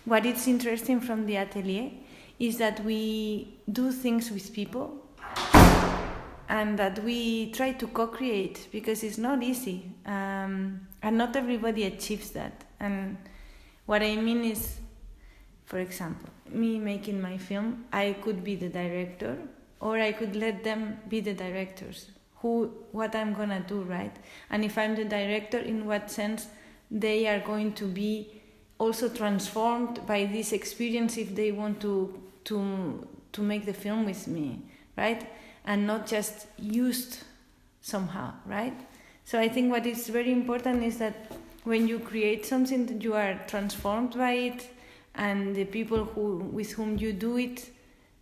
what is interesting from the Atelier is that we do things with people and that we try to co-create, because it's not easy, and not everybody achieves that. And what I mean is, for example, me making my film, I could be the director, or I could let them be the directors, what I'm gonna do, right? And if I'm the director, in what sense they are going to be also transformed by this experience if they want to make the film with me, right? And not just used somehow, right? So I think what is very important is that when you create something, that you are transformed by it, and the people with whom you do it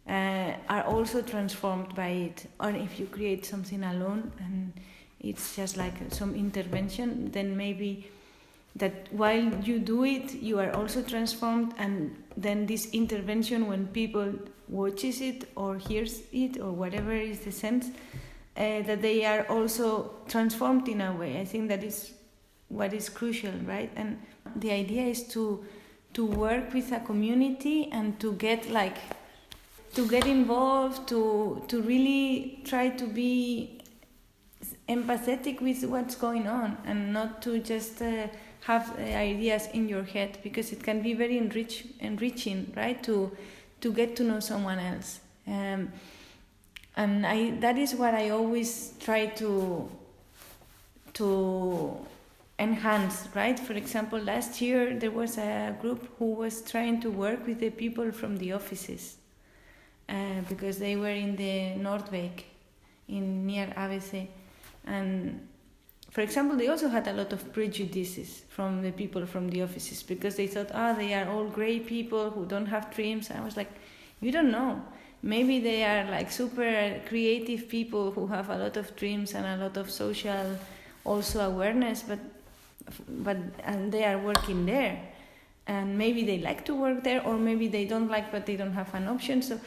are also transformed by it. Or if you create something alone and it's just like some intervention, then maybe that while you do it, you are also transformed, and then this intervention, when people watches it or hears it or whatever is the sense, that they are also transformed in a way. I think that is what is crucial, right? And the idea is to work with a community and to get involved, to really try to be empathetic with what's going on, and not to just have ideas in your head, because it can be very enriching, right? To get to know someone else, and that is what I always try to enhance, right? For example, last year there was a group who was trying to work with the people from the offices, because they were in the Noordwijk, near ABC, and for example, they also had a lot of prejudices from the people from the offices, because they thought, they are all grey people who don't have dreams. I was like, you don't know. Maybe they are like super creative people who have a lot of dreams and a lot of social also awareness, and they are working there. And maybe they like to work there, or maybe they don't like, but they don't have an option. So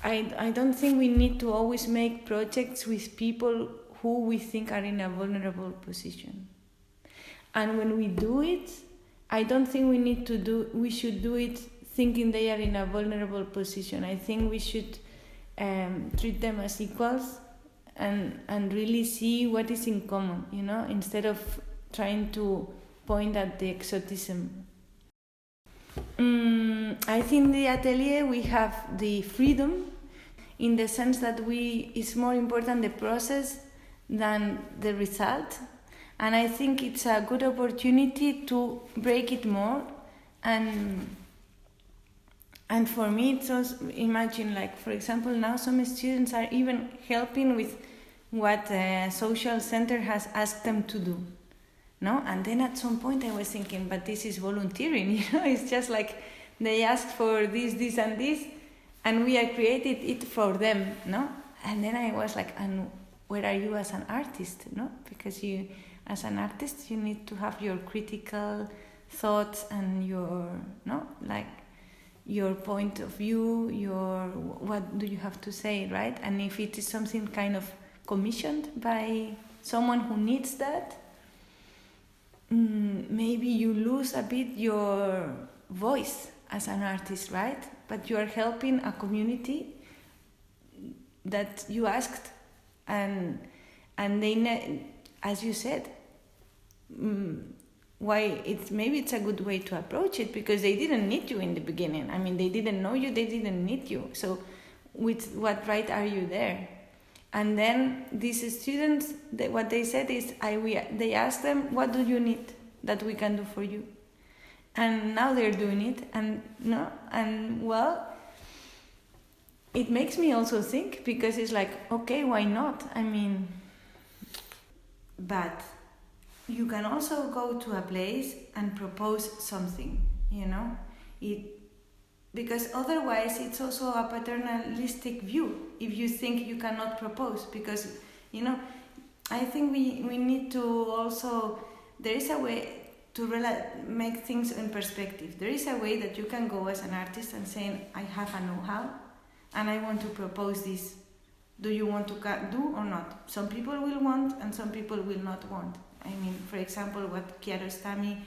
I don't think we need to always make projects with people who we think are in a vulnerable position. And when we do it, I don't think we should do it thinking they are in a vulnerable position. I think we should treat them as equals and really see what is in common, instead of trying to point at the exotism. I think the Atelier, we have the freedom, in the sense that it's more important the process than the result, and I think it's a good opportunity to break it more. And for me, it's also, imagine, like, for example, now some students are even helping with what a social center has asked them to do, no? And then at some point I was thinking, but this is volunteering, it's just like they asked for this and this, and we have created it for them, no? And then I was like, and where are you as an artist, no? Because you, as an artist, you need to have your critical thoughts and your, your point of view, what do you have to say, right? And if it is something kind of commissioned by someone who needs that, maybe you lose a bit your voice as an artist, right? But you are helping a community that you asked, and they, as you said, why maybe it's a good way to approach it, because they didn't need you in the beginning. I mean, they didn't know you, they didn't need you. So with what right are you there? And then these students, what they said is, they asked them, what do you need that we can do for you? And now they're doing it, it makes me also think, because it's like, okay, why not? I mean, but you can also go to a place and propose something, because otherwise it's also a paternalistic view if you think you cannot propose, because, I think we need to also, there is a way to make things in perspective. There is a way that you can go as an artist and saying, I have a know-how and I want to propose this. Do you want to do or not? Some people will want and some people will not want. I mean, for example, what Kiarostami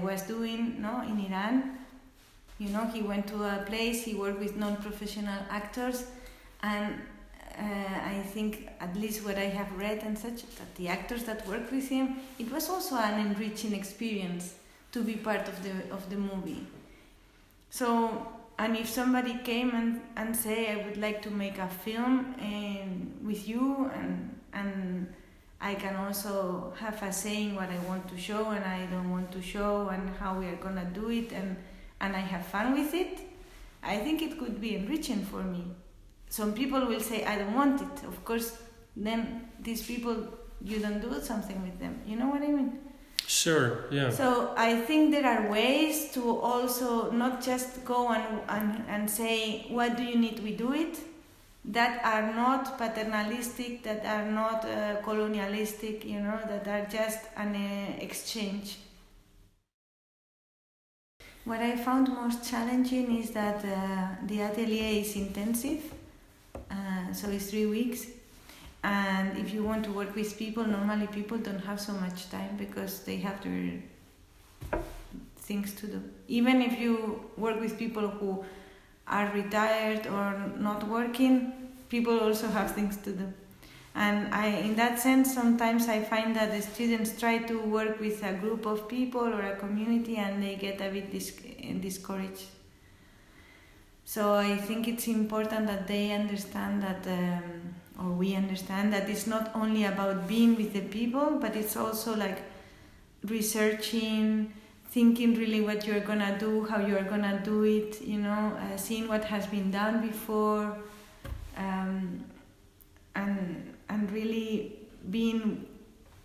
was doing, in Iran, You know, he went to a place, he worked with non-professional actors, and I think, at least what I have read and such, that the actors that worked with him, it was also an enriching experience to be part of the movie. So, and if somebody came and say, I would like to make a film with you, and I can also have a say in what I want to show and I don't want to show, and how we are gonna do it, and I have fun with it, I think it could be enriching for me. Some people will say, I don't want it. Of course, then these people, you don't do something with them. You know what I mean? Sure, yeah. So I think there are ways to also not just go and say, what do you need, we do it, that are not paternalistic, that are not colonialistic, you know, that are just an exchange. What I found most challenging is that the atelier is intensive, so it's 3 weeks. And if you want to work with people, normally people don't have so much time because they have their things to do. Even if you work with people who are retired or not working, people also have things to do. And in that sense, sometimes I find that the students try to work with a group of people or a community and they get a bit discouraged. So I think it's important that they understand that, or we understand that it's not only about being with the people, but it's also like researching, thinking really what you're gonna do, how you're gonna do it, you know, seeing what has been done before, and really being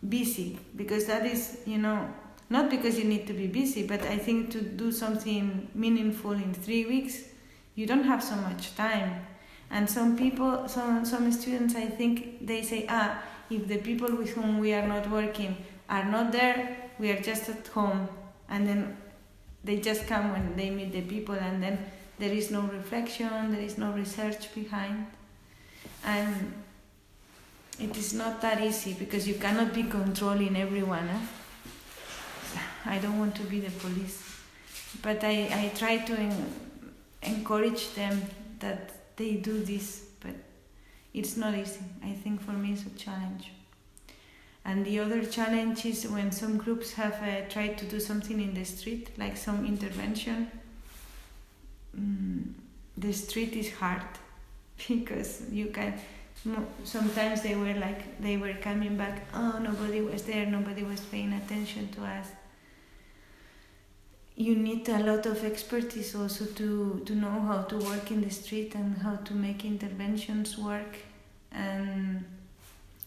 busy, because that is, you know, not because you need to be busy, but I think to do something meaningful in 3 weeks, you don't have so much time. And some people, some students, I think they say, if the people with whom we are not working are not there, we are just at home. And then they just come when they meet the people, and then there is no reflection, there is no research behind. And it is not that easy because you cannot be controlling everyone. I don't want to be the police. But I try to encourage them that they do this, but it's not easy. I think for me it's a challenge. And the other challenge is when some groups have tried to do something in the street, like some intervention. The street is hard because you can. Sometimes they were coming back. Oh, nobody was there. Nobody was paying attention to us. You need a lot of expertise also to know how to work in the street and how to make interventions work, and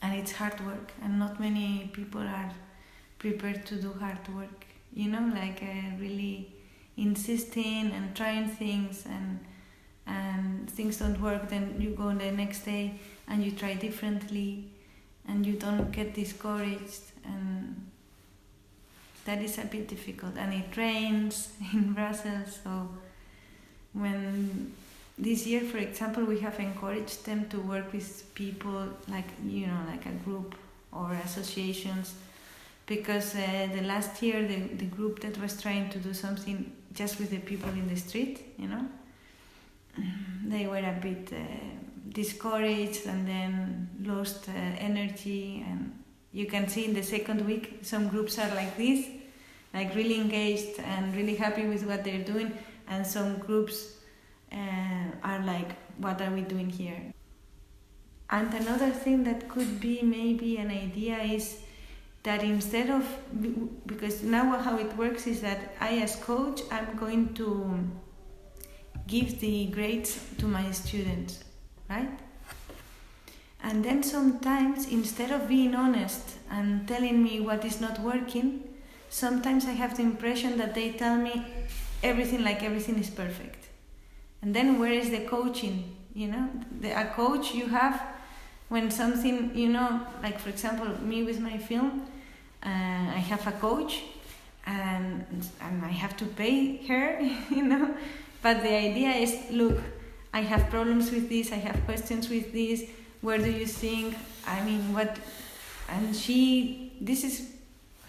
it's hard work, and not many people are prepared to do hard work, you know, like really insisting and trying things, and things don't work, then you go the next day and you try differently and you don't get discouraged, and that is a bit difficult. And it rains in Brussels, so when this year, for example, we have encouraged them to work with people like, you know, like a group or associations, because the last year the group that was trying to do something just with the people in the street, you know, they were a bit discouraged and then lost energy. And you can see in the second week some groups are like this, like really engaged and really happy with what they're doing, and some groups are like, what are we doing here? And another thing that could be maybe an idea is that instead of, because now how it works is that I as coach, I'm going to give the grades to my students, right? And then sometimes, instead of being honest and telling me what is not working, sometimes I have the impression that they tell me everything is perfect. And then where is the coaching? You know, a coach you have when something, you know, like for example, me with my film, I have a coach and I have to pay her, you know. But the idea is, look, I have problems with this, I have questions with this, where do you think, I mean, what, and this is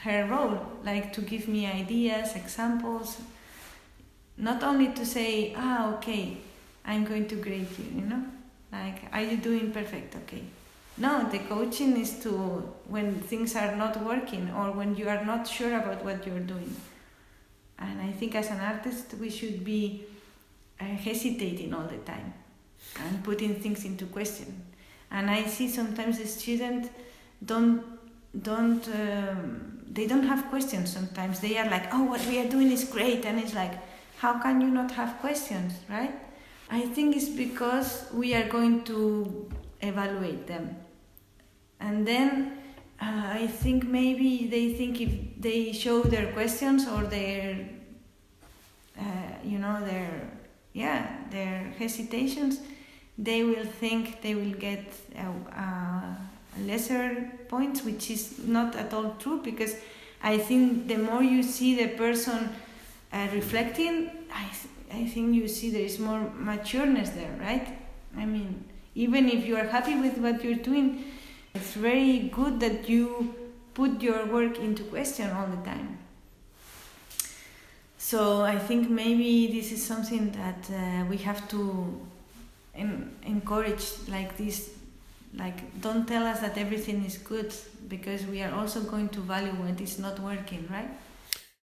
her role, like to give me ideas, examples, not only to say, okay, I'm going to grade you, like, are you doing perfect? Okay. No, the coaching is to, when things are not working or when you are not sure about what you're doing. And I think as an artist, we should be hesitating all the time and putting things into question. And I see sometimes the students they don't have questions sometimes. They are like, what we are doing is great. And it's like, how can you not have questions, right? I think it's because we are going to evaluate them. And then I think maybe they think if they show their questions or their hesitations, they will think they will get lesser points, which is not at all true, because I think the more you see the person reflecting, I think you see there is more matureness there, right? I mean, even if you are happy with what you're doing, it's very good that you put your work into question all the time. So I think maybe this is something that we have to encourage, like this. Like, don't tell us that everything is good, because we are also going to value when it's not working, right?